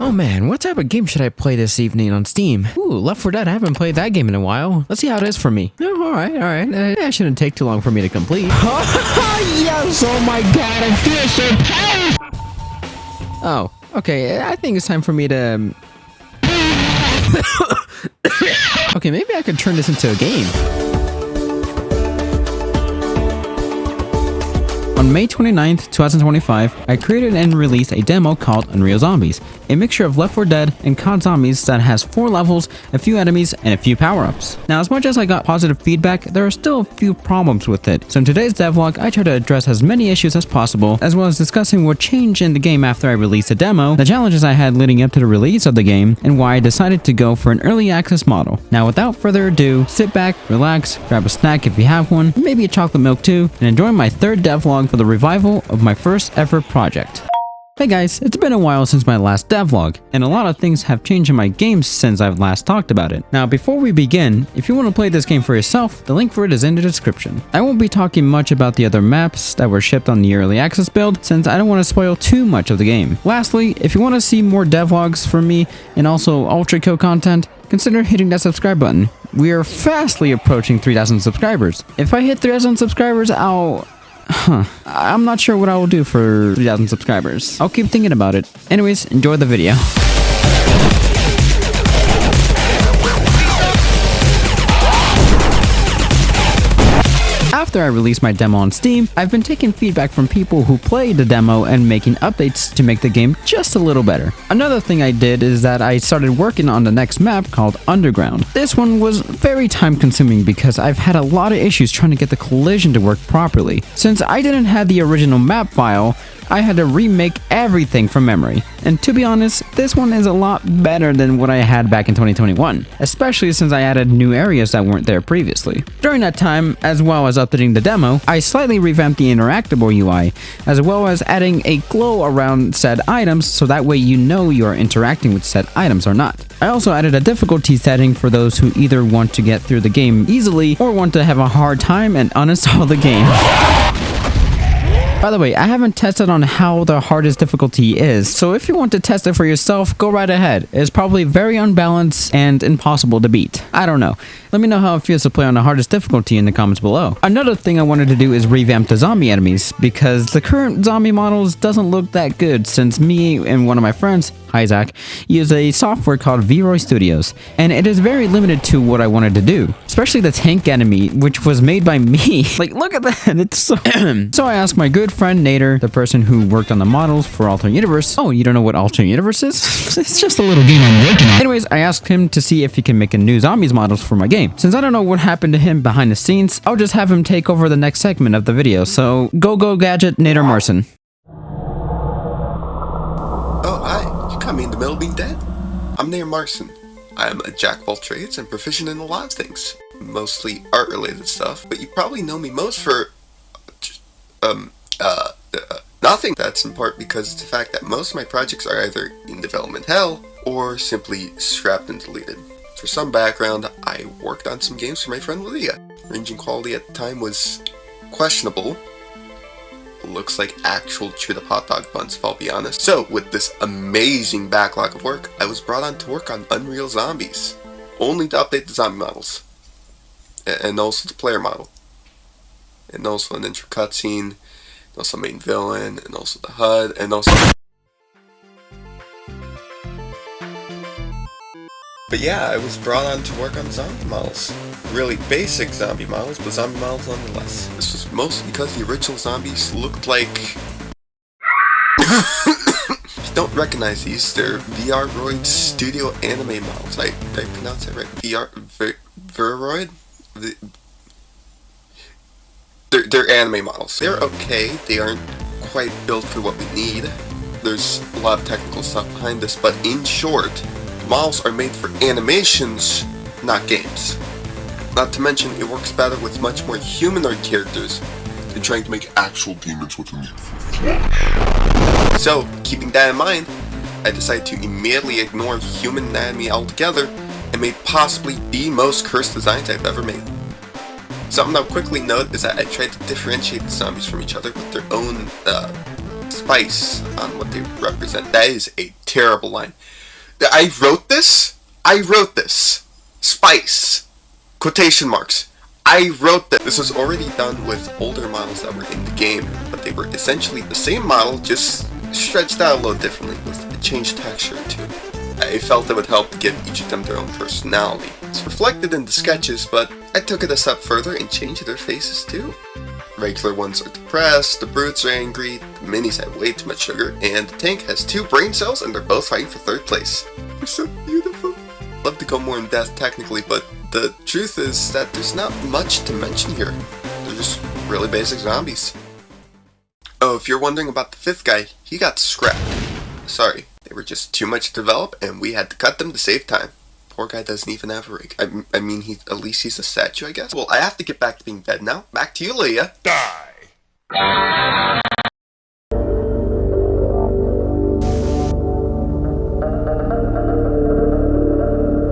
Oh man, what type of game should I play this evening on Steam? Ooh, Left 4 Dead. I haven't played that game in a while. Let's see how it is for me. No, alright. It shouldn't take too long for me to complete. Yes, oh my god, I feel so pain! Oh, okay, I think it's time for me to... Okay, maybe I could turn this into a game. On May 29th, 2025, I created and released a demo called Unreal Zombies, a mixture of Left 4 Dead and COD Zombies that has 4 levels, a few enemies, and a few power-ups. Now, as much as I got positive feedback, there are still a few problems with it, so in today's devlog, I try to address as many issues as possible, as well as discussing what changed in the game after I released the demo, the challenges I had leading up to the release of the game, and why I decided to go for an early access model. Now, without further ado, sit back, relax, grab a snack if you have one, maybe a chocolate milk too, and enjoy my third devlog for the revival of my first ever project. Hey guys, it's been a while since my last devlog, and a lot of things have changed in my games since I've last talked about it. Now before we begin, if you want to play this game for yourself, the link for it is in the description. I won't be talking much about the other maps that were shipped on the early access build, since I don't want to spoil too much of the game. Lastly, if you want to see more devlogs from me, and also Ultra Kill content, consider hitting that subscribe button. We are fastly approaching 3,000 subscribers. If I hit 3,000 subscribers, I'm not sure what I will do for 3,000 subscribers. I'll keep thinking about it. Anyways, enjoy the video. After I released my demo on Steam, I've been taking feedback from people who played the demo and making updates to make the game just a little better. Another thing I did is that I started working on the next map called Underground. This one was very time consuming because I've had a lot of issues trying to get the collision to work properly. Since I didn't have the original map file, I had to remake everything from memory. And to be honest, this one is a lot better than what I had back in 2021, especially since I added new areas that weren't there previously. During that time, as well as updating the demo, I slightly revamped the interactable UI, as well as adding a glow around said items so that way you know you are interacting with said items or not. I also added a difficulty setting for those who either want to get through the game easily or want to have a hard time and uninstall the game. By the way, I haven't tested on how the hardest difficulty is, so if you want to test it for yourself, go right ahead. It's probably very unbalanced and impossible to beat. I don't know. Let me know how it feels to play on the hardest difficulty in the comments below. Another thing I wanted to do is revamp the zombie enemies, because the current zombie models doesn't look that good since me and one of my friends, hi Zach, use a software called VRoy Studios, and it is very limited to what I wanted to do, especially the tank enemy, which was made by me. Like, look at that, it's so... So I asked my good friend Nader, the person who worked on the models for Alternate Universe. Oh, you don't know what Alternate Universe is? It's just a little game I'm working on. Anyways, I asked him to see if he can make a new zombies models for my game. Since I don't know what happened to him behind the scenes, I'll just have him take over the next segment of the video, so go gadget Nader Marson. Oh, hi. You caught me in the middle of being dead? I'm Nader Marson. I'm a jack of all trades and proficient in a lot of things. Mostly art-related stuff, but you probably know me most for... nothing. That's in part because of the fact that most of my projects are either in development hell or simply scrapped and deleted. For some background, I worked on some games for my friend Lydia. Ranging quality at the time was questionable. Looks like actual chewed up hot dog buns, if I'll be honest. So, with this amazing backlog of work, I was brought on to work on Unreal Zombies. Only to update the zombie models. And also the player model. And also an intro cutscene. And also main villain. And also the HUD. And also... But yeah, I was brought on to work on zombie models. Really basic zombie models, but zombie models nonetheless. This was mostly because the original zombies looked like... If you don't recognize these, they're VRoid Studio anime models. Did I pronounce that right? VRoid? They're anime models. They're okay, they aren't quite built for what we need. There's a lot of technical stuff behind this, but in short, models are made for animations, not games. Not to mention, it works better with much more humanoid characters than trying to make actual demons with a need for flesh. So, keeping that in mind, I decided to immediately ignore human anatomy altogether and made possibly the most cursed designs I've ever made. Something I'll quickly note is that I tried to differentiate the zombies from each other with their own spice on what they represent. That is a terrible line. I wrote this. Spice. Quotation marks. I wrote that. This was already done with older models that were in the game, but they were essentially the same model, just stretched out a little differently with a changed texture too. I felt it would help to give each of them their own personality. It's reflected in the sketches, but I took it a step further and changed their faces too. Regular ones are depressed, the brutes are angry, the minis have way too much sugar, and the tank has 2 brain cells and they're both fighting for 3rd place. They're so beautiful. I'd love to go more in depth technically, but the truth is that there's not much to mention here. They're just really basic zombies. Oh, if you're wondering about the 5th guy, he got scrapped. Sorry, they were just too much to develop and we had to cut them to save time. Poor guy doesn't even have a rig. I mean, at least he's a statue, I guess. Well, I have to get back to being dead now. Back to you, Lydia. Die!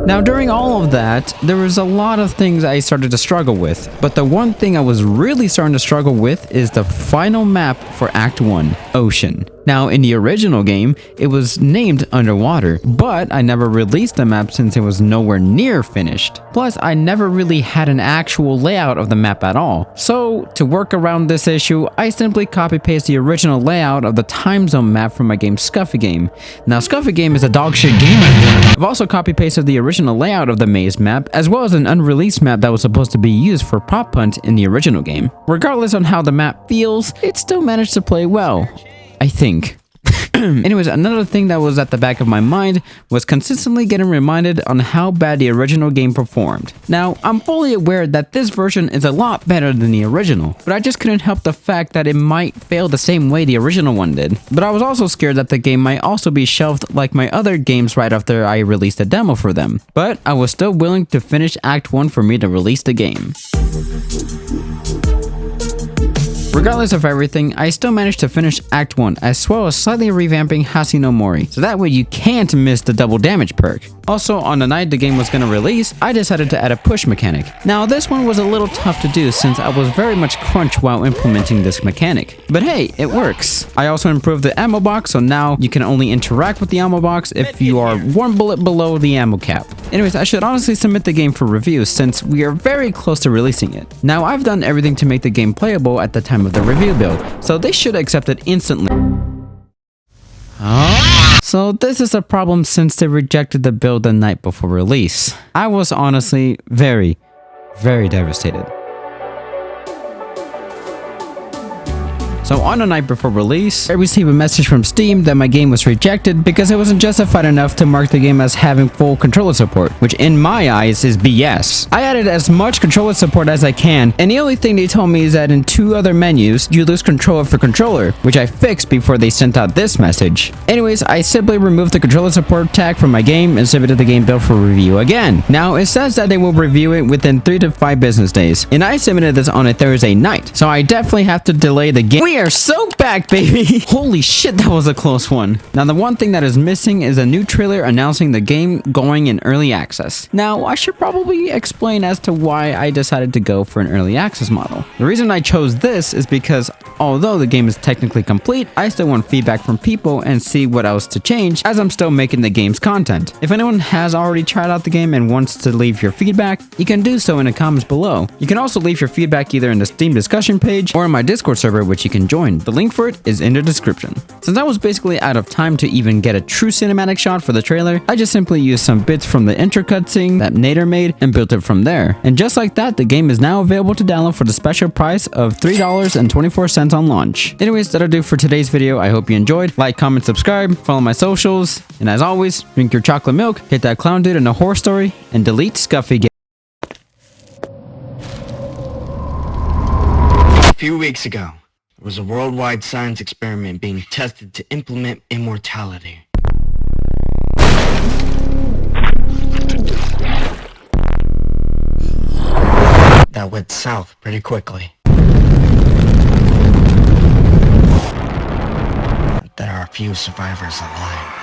Now during all of that, there was a lot of things I started to struggle with, but the one thing I was really starting to struggle with is the final map for Act 1, Ocean. Now in the original game, it was named Underwater, but I never released the map since it was nowhere near finished. Plus, I never really had an actual layout of the map at all. So to work around this issue, I simply copy-paste the original layout of the time zone map from my game Scuffy Game. Now Scuffy Game is a dogshit game. I've also copy-pasted the original layout of the maze map, as well as an unreleased map that was supposed to be used for prop hunt in the original game. Regardless on how the map feels, it still managed to play well. I think. Anyways, another thing that was at the back of my mind was consistently getting reminded on how bad the original game performed. Now, I'm fully aware that this version is a lot better than the original, but I just couldn't help the fact that it might fail the same way the original one did. But I was also scared that the game might also be shelved like my other games right after I released a demo for them. But I was still willing to finish Act 1 for me to release the game. Regardless of everything, I still managed to finish Act 1 as well as slightly revamping Hasi no Mori, so that way you can't miss the double damage perk. Also, on the night the game was gonna release, I decided to add a push mechanic. Now this one was a little tough to do since I was very much crunched while implementing this mechanic. But hey, it works. I also improved the ammo box, so now you can only interact with the ammo box if you are 1 bullet below the ammo cap. Anyways, I should honestly submit the game for review since we are very close to releasing it. Now I've done everything to make the game playable at the time of the review build, so they should accept it instantly. So this is a problem since they rejected the build the night before release. I was honestly very devastated. So on the night before release, I received a message from Steam that my game was rejected because it wasn't justified enough to mark the game as having full controller support, which in my eyes is BS. I added as much controller support as I can, and the only thing they told me is that in 2 other menus, you lose controller for controller, which I fixed before they sent out this message. Anyways, I simply removed the controller support tag from my game and submitted the game build for review again. Now, it says that they will review it within 3 to 5 business days, and I submitted this on a Thursday night, so I definitely have to delay the game. We are so back, baby! Holy shit, that was a close one. Now, the one thing that is missing is a new trailer announcing the game going in early access. Now, I should probably explain as to why I decided to go for an early access model. The reason I chose this is because although the game is technically complete, I still want feedback from people and see what else to change as I'm still making the game's content. If anyone has already tried out the game and wants to leave your feedback, you can do so in the comments below. You can also leave your feedback either in the Steam discussion page or in my Discord server, which you can join. The link for it is in the description. Since I was basically out of time to even get a true cinematic shot for the trailer, I just simply used some bits from the intro cutscene that Nader made and built it from there. And just like that, the game is now available to download for the special price of $3.24 on launch. Anyways, that'll do for today's video. I hope you enjoyed. Like, comment, subscribe, follow my socials, and as always, drink your chocolate milk, hit that clown dude in a horror story, and delete Scuffy Game. A few weeks ago, there was a worldwide science experiment being tested to implement immortality. That went south pretty quickly. There are few survivors alive.